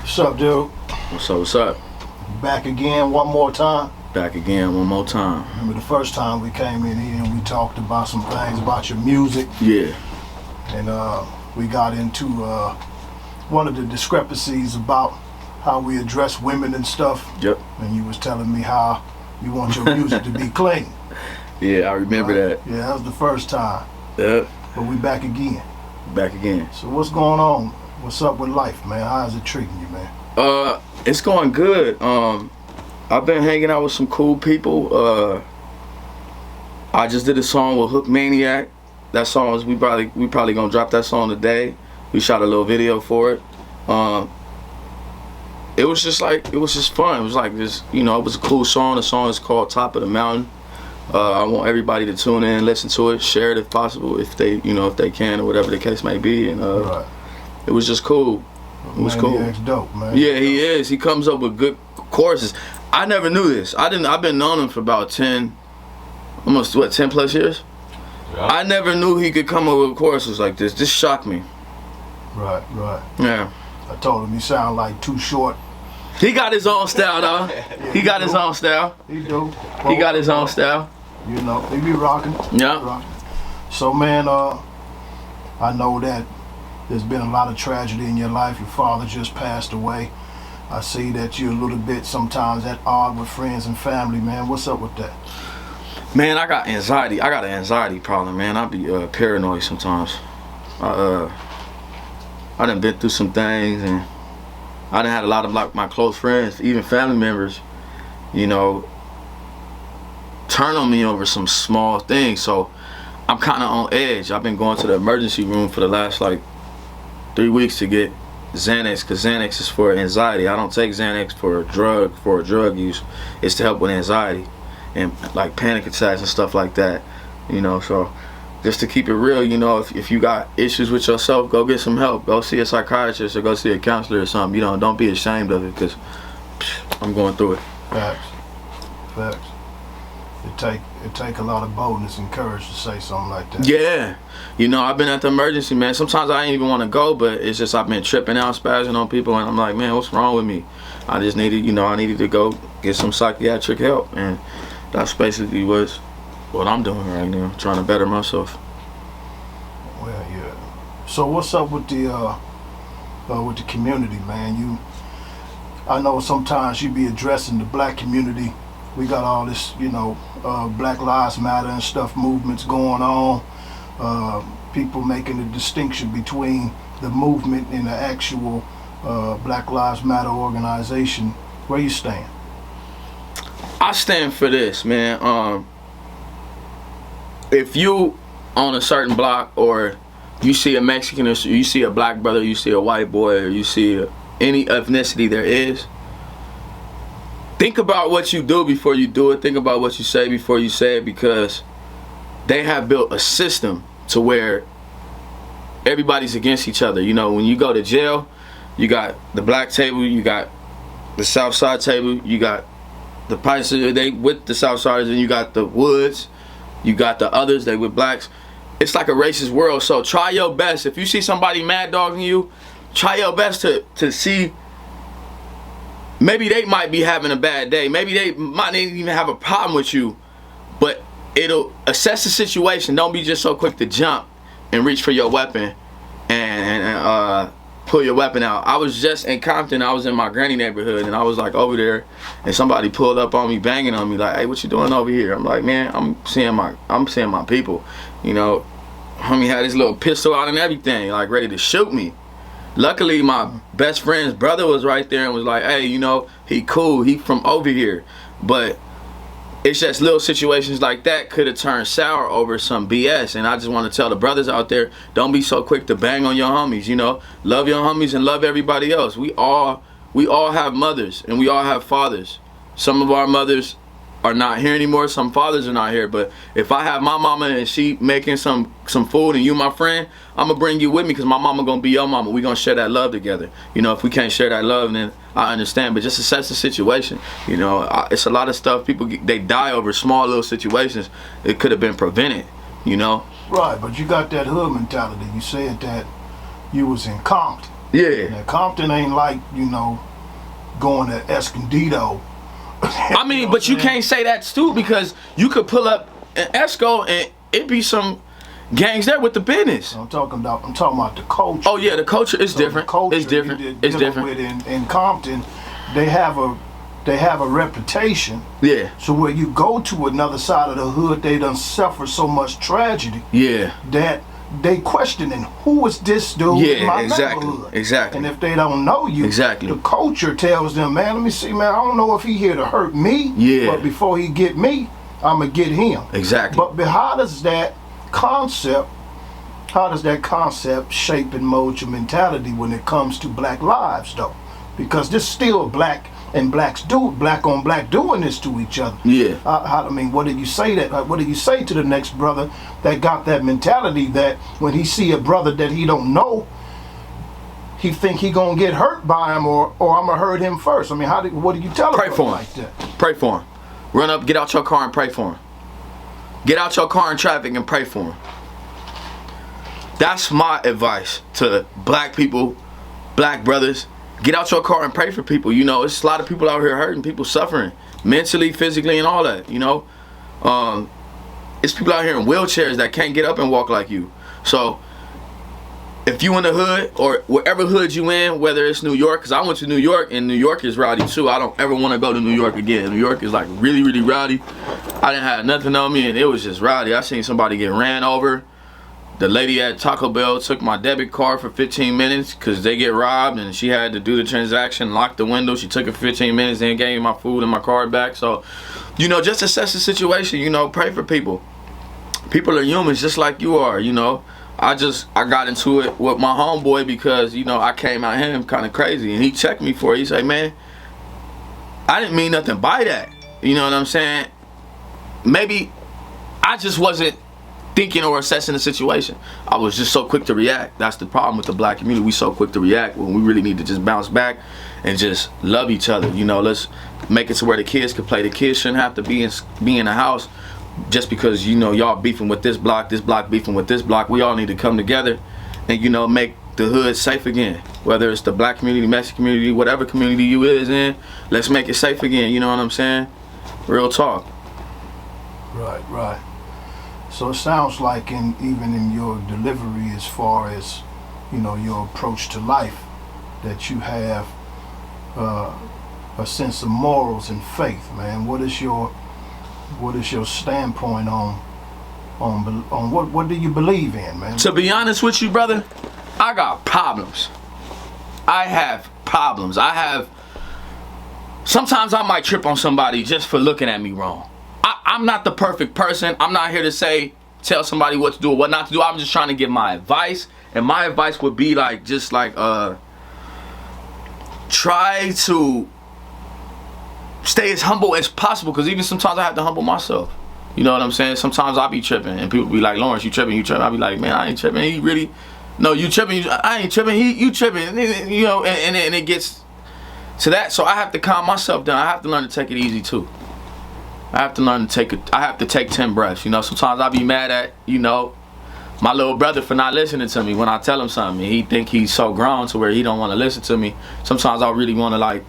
What's up, dude? What's up? Back again one more time. Back again one more time. Remember the first time we came in here and we talked about some things about your music. Yeah. And we got into one of the discrepancies about how we address women and stuff. Yep. And you was telling me how you want your music to be clean. Yeah, I remember that. Yeah, that was the first time. Yep. But we back again. Back again. So what's going on? What's up with life, man? How's it treating you, man? It's going good. I've been hanging out with some cool people. I just did a song with Hook Maniac. That song is we probably gonna drop that song today. We shot a little video for it. It was just fun. It was like this, it was a cool song. The song is called Top of the Mountain. I want everybody to tune in, listen to it, share it if possible, if they can, or whatever the case may be. And right. It was just cool. It was cool. Maniac's dope, man. Yeah, he is. He comes up with good choruses. I never knew this. I've been knowing him for about 10 plus years? Yeah. I never knew he could come up with choruses like this. This shocked me. Right. Yeah. I told him he sound like Too Short. He got his own style, though. Yeah, he got his own style. He do. He got his own style. He be rocking. Yeah. So, man, I know that there's been a lot of tragedy in your life. Your father just passed away. I see that you're a little bit sometimes at odds with friends and family, man. What's up with that? Man, I got anxiety. I got an anxiety problem, man. I be paranoid sometimes. I done been through some things, and I done had a lot of my close friends, even family members, turn on me over some small things. So I'm kind of on edge. I've been going to the emergency room for the last 3 weeks to get Xanax, because Xanax is for anxiety. I don't take Xanax for a drug use. It's to help with anxiety and panic attacks and stuff like that. So just to keep it real, if you got issues with yourself, go get some help. Go see a psychiatrist or go see a counselor or something. Don't be ashamed of it, because I'm going through it. Facts. It take a lot of boldness and courage to say something like that. Yeah. I've been at the emergency, man. Sometimes I ain't even want to go, but it's just I've been tripping out, spazzing on people, and I'm like, man, what's wrong with me? I just needed, I needed to go get some psychiatric help, and that's basically what I'm doing right now, trying to better myself. Well, yeah. So what's up with the community, man? I know sometimes you be addressing the black community. We got all this, Black Lives Matter and stuff movements going on. People making a distinction between the movement and the actual Black Lives Matter organization. Where you stand? I stand for this, man. If you on a certain block, or you see a Mexican, or you see a black brother, you see a white boy, or you see any ethnicity there is, think about what you do before you do it. Think about what you say before you say it, because they have built a system to where everybody's against each other. When you go to jail, you got the black table, you got the south side table, you got the Pisces, they with the south siders, and you got the woods, you got the others, they with blacks. It's like a racist world. So try your best. If you see somebody mad dogging you, try your best to see. Maybe they might be having a bad day. Maybe they might not even have a problem with you. But it'll assess the situation. Don't be just so quick to jump and reach for your weapon and pull your weapon out. I was just in Compton. I was in my granny neighborhood, and I was over there, and somebody pulled up on me, banging on me, like, "Hey, what you doing over here?" I'm like, "Man, I'm seeing my people." Homie had his little pistol out and everything, ready to shoot me. Luckily, my best friend's brother was right there and was like, "Hey, he cool. He from over here." But it's just little situations like that could have turned sour over some BS. And I just want to tell the brothers out there, don't be so quick to bang on your homies. Love your homies and love everybody else. We all have mothers and we all have fathers. Some of our mothers are not here anymore. Some fathers are not here. But if I have my mama and she making some food and you my friend, I'm gonna bring you with me, because my mama gonna be your mama. We gonna share that love together. If we can't share that love, then I understand. But just assess the situation. It's a lot of stuff. People, they die over small little situations. It could have been prevented. Right, but you got that hood mentality. You said that you was in Compton. Yeah. Now, Compton ain't like, going to Escondido. I mean, but you can't say that too, because you could pull up an Esco and it be some gangs there with the business. I'm talking about the culture. Oh yeah, the culture is different. The culture It's different. It's different. In Compton, they have a reputation. Yeah. So where you go to another side of the hood, they done suffer so much tragedy. Yeah. That they questioning, who is this dude in my neighborhood? Exactly. And if they don't know you, exactly, the culture tells them, man, let me see, man, I don't know if he here to hurt me. Yeah. But before he get me, I'ma get him. Exactly. But how does that concept shape and mold your mentality when it comes to black lives, though? Because this still black on black doing this to each other. Yeah. I mean, what did you say to the next brother that got that mentality that when he see a brother that he don't know, he think he gonna get hurt by him, or I'm gonna hurt him first? I mean, what do you tell him? Pray for him. Like that? Pray for him. Run up, get out your car and pray for him. Get out your car in traffic and pray for him. That's my advice to black people, black brothers. Get out your car and pray for people. It's a lot of people out here hurting, people suffering mentally, physically, and all that. It's people out here in wheelchairs that can't get up and walk like you. So if you in the hood, or wherever hood you in, whether it's New York, because I went to New York, and New York is rowdy too. I don't ever want to go to New York again. New York is like really, really rowdy. I didn't have nothing on me, and it was just rowdy. I seen somebody get ran over. The lady at Taco Bell took my debit card for 15 minutes because they get robbed, and she had to do the transaction, lock the window. She took it 15 minutes, then gave me my food and my card back. So, just assess the situation, pray for people. People are humans just like you are, I got into it with my homeboy because, I came at him kind of crazy, and he checked me for it. He said, man, I didn't mean nothing by that. You know what I'm saying? Maybe I just wasn't thinking or assessing the situation. I was just so quick to react. That's the problem with the black community. We so quick to react when we really need to just bounce back and just love each other. Let's make it to where the kids can play. The kids shouldn't have to be in the house just because y'all beefing with this block beefing with this block. We all need to come together and make the hood safe again. Whether it's the black community, Mexican community, whatever community you is in, let's make it safe again. You know what I'm saying? Real talk. Right. So it sounds like even in your delivery, as far as your approach to life, that you have a sense of morals and faith, man. What is your standpoint on what do you believe in, man? To be honest with you, brother, I got problems. I have problems. Sometimes I might trip on somebody just for looking at me wrong. I'm not the perfect person. I'm not here to tell somebody what to do or what not to do. I'm just trying to give my advice. And my advice would be try to stay as humble as possible, because even sometimes I have to humble myself. You know what I'm saying? Sometimes I be tripping and people be like, Lawrence, you tripping. I be like, man, I ain't tripping. He really, no, you tripping. I ain't tripping. You tripping. And it gets to that. So I have to calm myself down. I have to learn to take it easy too. I have to take 10 breaths. Sometimes I be mad at, my little brother for not listening to me when I tell him something. He think he's so grown to where he don't want to listen to me. Sometimes I really want to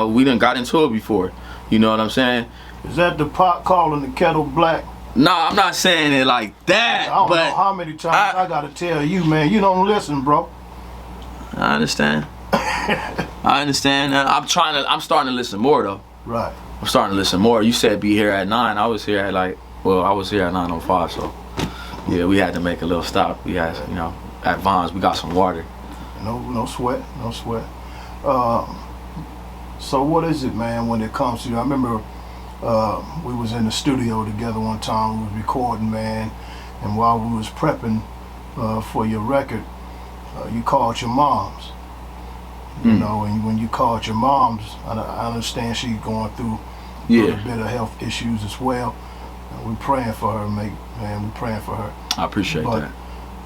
we done got into it before. You know what I'm saying? Is that the pot calling the kettle black? Nah, I'm not saying it like that. I don't know how many times I gotta tell you, man, you don't listen, bro. I understand. I'm starting to listen more though. Right. I'm starting to listen more. You said be here at 9. I was here at I was here at 9:05, so yeah, we had to make a little stop. We had, at Vaughn's, we got some water. No sweat. So what is it, man, when it comes to, I remember we was in the studio together one time, we was recording, man, and while we was prepping for your record, you called your moms. And when you called your moms, I understand she's going through a little bit of health issues as well. We're praying for her, man. We're praying for her. I appreciate that.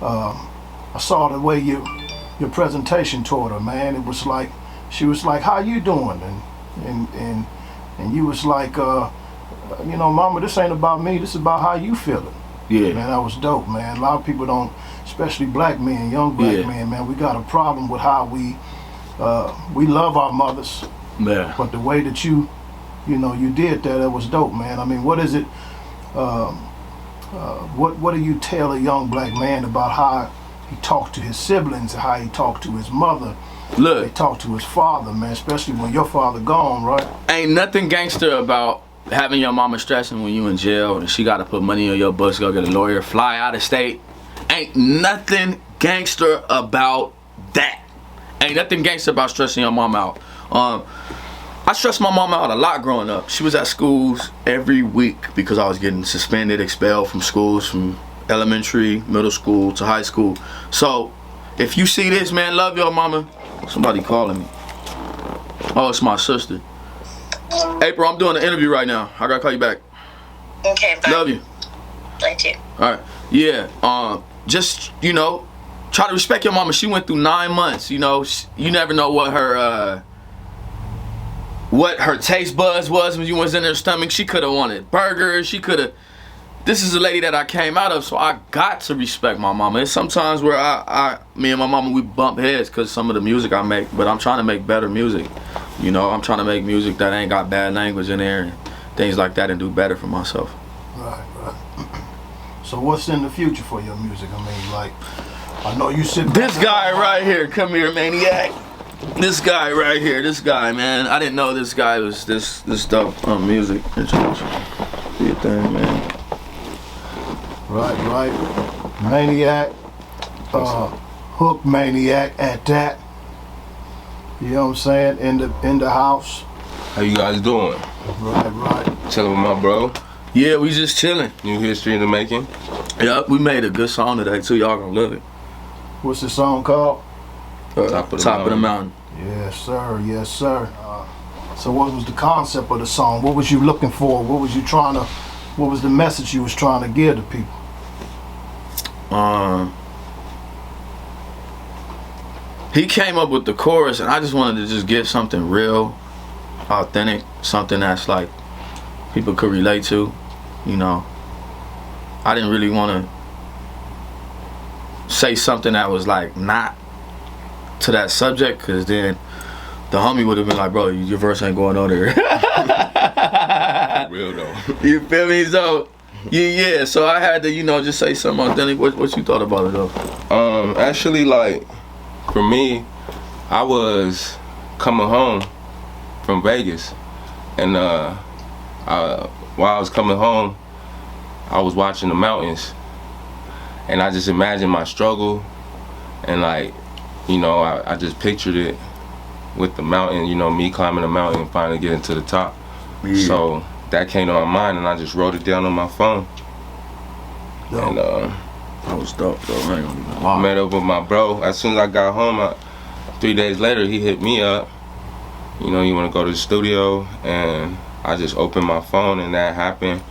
I saw the way your presentation toward her, man. It was like, she was like, how you doing? And you was like, mama, this ain't about me. This is about how you feeling. Yeah. Man, that was dope, man. A lot of people don't, especially black men, young black men, man, we got a problem with how we love our mothers. Yeah. But the way that you did that was dope, man. I mean, what is it, what do you tell a young black man about how he talked to his siblings and how he talked to his mother? Look, he talked to his father, man, especially when your father gone, right? Ain't nothing gangster about having your mama stressing when you in jail and she got to put money on your books, go get a lawyer, fly out of state. Ain't nothing gangster about that. Ain't nothing gangster about stressing your mom out. I stressed my mom out a lot growing up. She was at schools every week because I was getting suspended, expelled from schools, from elementary, middle school to high school. So if you see this, man, love your mama. Somebody calling me. Oh, it's my sister. April, I'm doing an interview right now. I gotta call you back. Okay, bye. Love you. Love you. All right. Yeah. Just try to respect your mama. She went through 9 months. You never know what her taste buds was when you was in her stomach. She could have wanted burgers. She could have. This is a lady that I came out of, so I got to respect my mama. It's sometimes where me and my mama, we bump heads because some of the music I make, but I'm trying to make better music. I'm trying to make music that ain't got bad language in there and things like that and do better for myself. Right. So what's in the future for your music? I mean, like, I know you sit. This guy right here, come here, maniac. This guy right here, this guy, man. I didn't know this guy was this stuff on music. Introduction. Do your thing, man. Right. Maniac. Hook maniac at that. You know what I'm saying? In the house. How you guys doing? Right. Chilling with my bro. Yeah, we just chilling. New history in the making. Yep, we made a good song today too. Y'all gonna love it. What's the song called? Top of the Mountain. Yes, sir. So what was the concept of the song? What was you looking for? What was the message you was trying to give to people? He came up with the chorus, and I just wanted to just give something real, authentic, something that's like people could relate to. I didn't really want to say something that was like not to that subject, because then the homie would have been like, bro, your verse ain't going on there. Real though. You feel me? So yeah. So I had to, just say something authentic. What you thought about it though? Actually, like, for me, I was coming home from Vegas, and while I was coming home, I was watching the mountains, and I just imagined my struggle, and like, I just pictured it with the mountain, me climbing the mountain and finally getting to the top. Yeah. So that came to my mind, and I just wrote it down on my phone. Dope. And That was dope though. I ain't gonna even lie. met up with my bro. As soon as I got home, 3 days later, he hit me up. You want to go to the studio, and I just opened my phone, and that happened.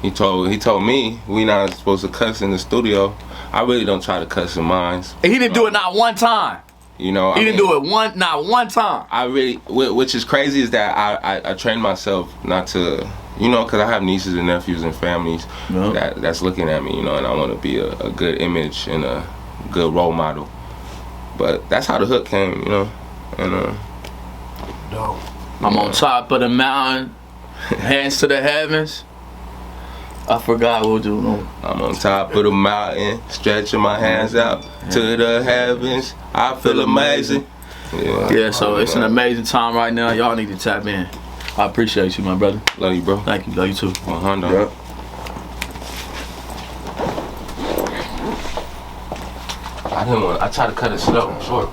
He told me we not supposed to cuss in the studio. I really don't try to cuss in mine. He didn't do it not one time. He didn't do it not one time. I really, which is crazy, is that I trained myself not to, because I have nieces and nephews and families that's looking at me, and I want to be a good image and a good role model. But that's how the hook came, and Dope. I'm on top of the mountain, hands to the heavens. I forgot what to do. I'm on top of the mountain, stretching my hands out to the heavens. I feel amazing. Yeah, so it's an amazing time right now. Y'all need to tap in. I appreciate you, my brother. Love you, bro. Thank you. Love you too. 100. Yep. I tried to cut it slow, short.